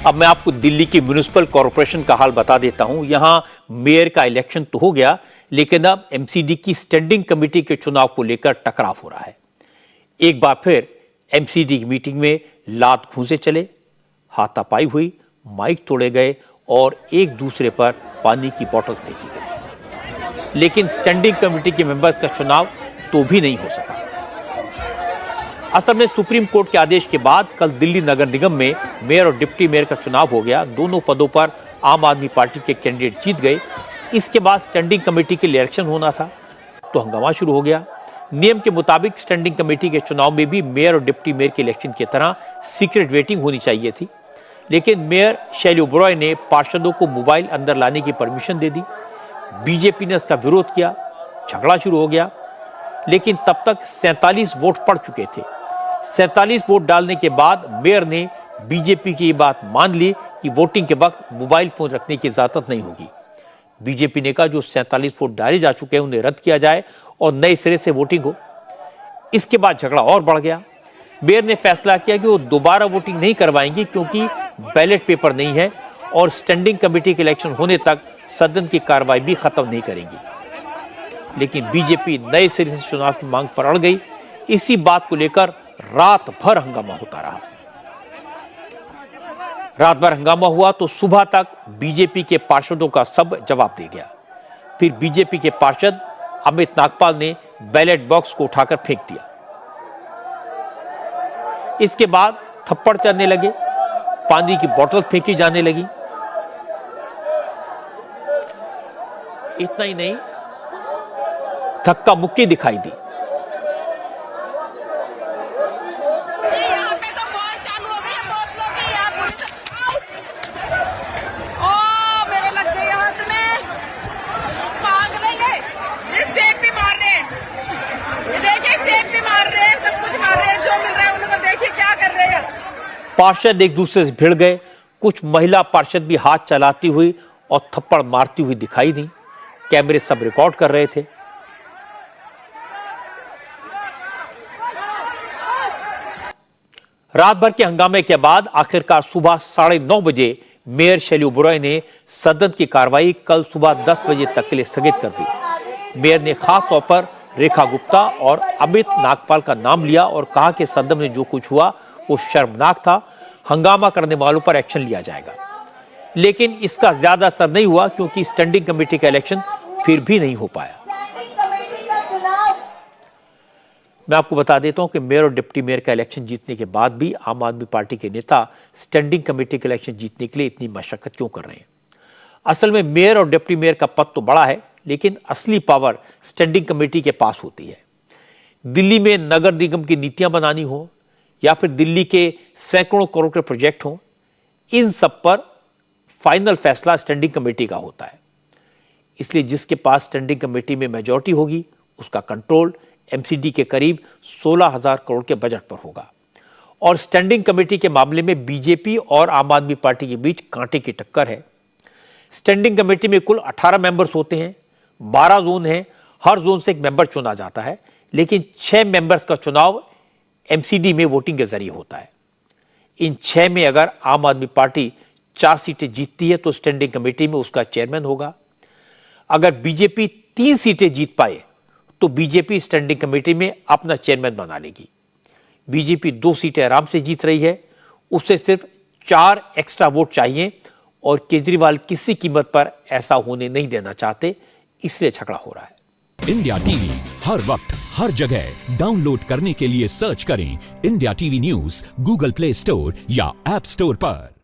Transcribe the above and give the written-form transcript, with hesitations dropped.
अब मैं आपको दिल्ली की म्युनिसिपल कॉरपोरेशन का हाल बता देता हूं। यहां मेयर का इलेक्शन तो हो गया, लेकिन अब एमसीडी की स्टैंडिंग कमेटी के चुनाव को लेकर टकराव हो रहा है। एक बार फिर एमसीडी की मीटिंग में लात घूंसे चले, हाथापाई हुई, माइक तोड़े गए और एक दूसरे पर पानी की बोतल फेंकी गई। लेकिन स्टैंडिंग कमेटी के मेंबर्स का चुनाव तो भी नहीं हो सका। असल में सुप्रीम कोर्ट के आदेश के बाद कल दिल्ली नगर निगम में मेयर और डिप्टी मेयर का चुनाव हो गया। दोनों पदों पर आम आदमी पार्टी के कैंडिडेट जीत गए। इसके बाद स्टैंडिंग कमेटी के लिए इलेक्शन होना था, तो हंगामा शुरू हो गया। नियम के मुताबिक स्टैंडिंग कमेटी के चुनाव में भी मेयर और डिप्टी मेयर के इलेक्शन की तरह सीक्रेट वोटिंग होनी चाहिए थी, लेकिन मेयर शैली ओबरॉय ने पार्षदों को मोबाइल अंदर लाने की परमिशन दे दी। बीजेपी ने इसका विरोध किया, झगड़ा शुरू हो गया। लेकिन तब तक 47 वोट पड़ चुके थे। 47 वोट डालने के बाद मेयर ने बीजेपी की बात मान ली कि वोटिंग के वक्त मोबाइल फोन रखने की इजाजत नहीं होगी। बीजेपी ने कहा जो 47 वोट डाले जा चुके हैं उन्हें रद्द किया जाए और नए सिरे से वोटिंग हो। इसके बाद झगड़ा और बढ़ गया। मेयर ने फैसला किया कि वो दोबारा वोटिंग नहीं करवाएंगे क्योंकि बैलेट पेपर नहीं है और स्टैंडिंग कमेटी के इलेक्शन होने तक सदन की कार्रवाई भी खत्म नहीं करेंगी। लेकिन बीजेपी नए सिरे से चुनाव की मांग पर अड़ गई। इसी बात को लेकर रात भर हंगामा होता रहा। रात भर हंगामा हुआ तो सुबह तक बीजेपी के पार्षदों का सब जवाब दे गया। फिर बीजेपी के पार्षद अमित नागपाल ने बैलेट बॉक्स को उठाकर फेंक दिया। इसके बाद थप्पड़ चलने लगे, पानी की बोतल फेंकी जाने लगी। इतना ही नहीं, धक्का मुक्की दिखाई दी। पार्षद एक दूसरे से भिड़ गए। कुछ महिला पार्षद भी हाथ चलाती हुई और थप्पड़ मारती हुई दिखाई दी। कैमरे सब रिकॉर्ड कर रहे थे। रात भर के हंगामे के बाद आखिरकार सुबह 9:30 बजे मेयर शैली ओबरॉय ने सदन की कार्रवाई कल सुबह 10 बजे तक के लिए स्थगित कर दी। मेयर ने खास तौर पर रेखा गुप्ता और अमित नागपाल का नाम लिया और कहा कि सदन में जो कुछ हुआ वो शर्मनाक था। हंगामा करने वालों पर एक्शन लिया जाएगा। लेकिन इसका ज्यादा असर नहीं हुआ क्योंकि स्टैंडिंग कमेटी का इलेक्शन फिर भी नहीं हो पाया। मैं आपको बता देता हूं कि मेयर और डिप्टी मेयर का इलेक्शन जीतने के बाद भी आम आदमी पार्टी के नेता स्टैंडिंग कमेटी का इलेक्शन जीतने के लिए इतनी मशक्कत क्यों कर रहे हैं। असल में मेयर और डिप्टी मेयर का पद तो बड़ा है, लेकिन असली पावर स्टैंडिंग कमेटी के पास होती है। दिल्ली में नगर निगम की नीतियां बनानी हो या फिर दिल्ली के सैकड़ों करोड़ के प्रोजेक्ट हों, इन सब पर फाइनल फैसला स्टैंडिंग कमेटी का होता है। इसलिए जिसके पास स्टैंडिंग कमेटी में मेजॉरिटी होगी उसका कंट्रोल एमसीडी के करीब 16,000 करोड़ के बजट पर होगा। और स्टैंडिंग कमेटी के मामले में बीजेपी और आम आदमी पार्टी के बीच कांटे की टक्कर है। स्टैंडिंग कमेटी में कुल 18 मेंबर्स होते हैं, 12 जोन हैं, हर जोन से एक मेंबर चुना जाता है, लेकिन 6 मेंबर्स का चुनाव एमसीडी में वोटिंग के जरिए होता है। इन 6 में अगर आम आदमी पार्टी 4 सीटें जीतती है तो स्टैंडिंग कमेटी में उसका चेयरमैन होगा। अगर बीजेपी 3 सीटें जीत पाए तो बीजेपी स्टैंडिंग कमेटी में अपना चेयरमैन बना लेगी। बीजेपी 2 सीटें आराम से जीत रही है, उससे सिर्फ 4 एक्स्ट्रा वोट चाहिए और केजरीवाल किसी कीमत पर ऐसा होने नहीं देना चाहते, इसलिए झगड़ा हो रहा है। इंडिया टीवी हर वक्त हर जगह डाउनलोड करने के लिए सर्च करें India TV news Google play store या ऐप स्टोर पर।